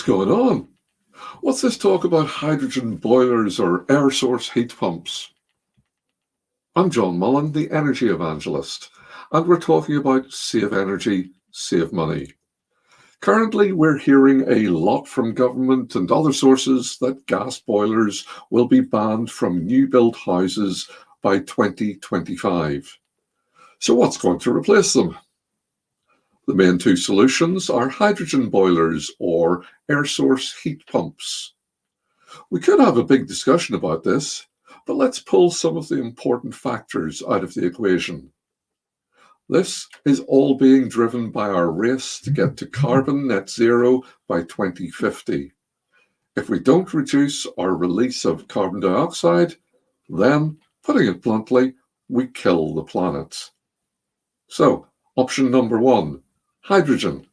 What's going on? What's this talk about hydrogen boilers or air source heat pumps? I'm John Mullen, the Energy Evangelist, and we're talking about save energy, save money. Currently, we're hearing a lot from government and other sources that gas boilers will be banned from new built houses by 2025. So what's going to replace them? The main two solutions are hydrogen boilers or air source heat pumps. We could have a big discussion about this, but let's pull some of the important factors out of the equation. This is all being driven by our race to get to carbon net zero by 2050. If we don't reduce our release of carbon dioxide, then, putting it bluntly, we kill the planet. So, option number one, hydrogen.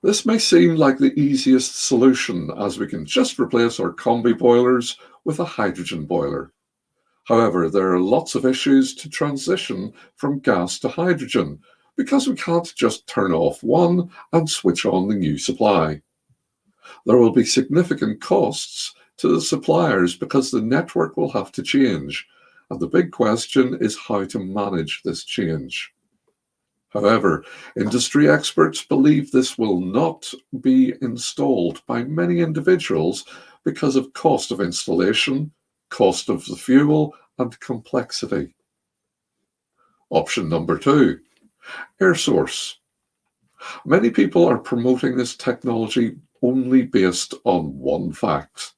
This may seem like the easiest solution, as we can just replace our combi boilers with a hydrogen boiler. However, there are lots of issues to transition from gas to hydrogen because we can't just turn off one and switch on the new supply. There will be significant costs to the suppliers because the network will have to change, and the big question is how to manage this change. However, industry experts believe this will not be installed by many individuals because of cost of installation, cost of the fuel, and complexity. Option number two, air source. Many people are promoting this technology only based on one fact.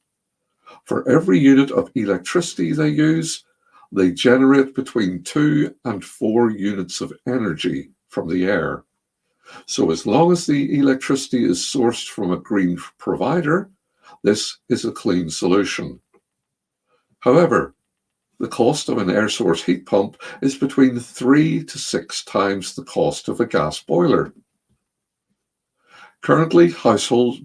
For every unit of electricity they use, they generate between 2 and 4 units of energy from the air. So as long as the electricity is sourced from a green provider, this is a clean solution. However, the cost of an air source heat pump is between 3 to 6 times the cost of a gas boiler. Currently, households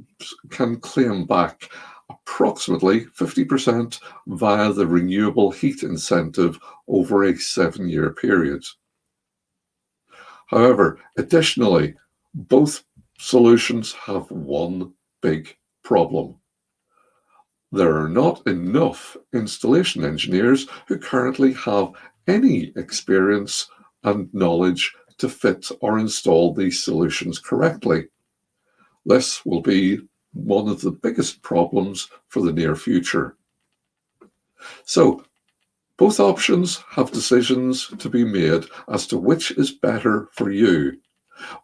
can claim back approximately 50% via the renewable heat incentive over a 7-year period. However, additionally, both solutions have one big problem. There are not enough installation engineers who currently have any experience and knowledge to fit or install these solutions correctly. This will be one of the biggest problems for the near future. So, both options have decisions to be made as to which is better for you,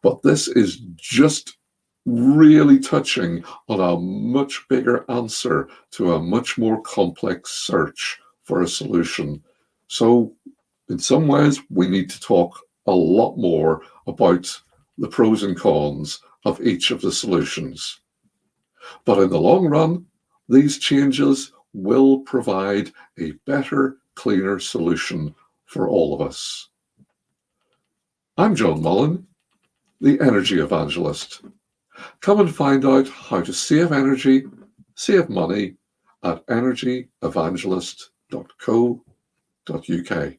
but this is just really touching on a much bigger answer to a much more complex search for a solution. So, in some ways, we need to talk a lot more about the pros and cons of each of the solutions. But in the long run, these changes will provide a better, cleaner solution for all of us. I'm John Mullen, the Energy Evangelist. Come and find out how to save energy, save money at energyevangelist.co.uk.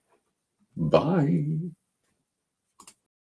Bye.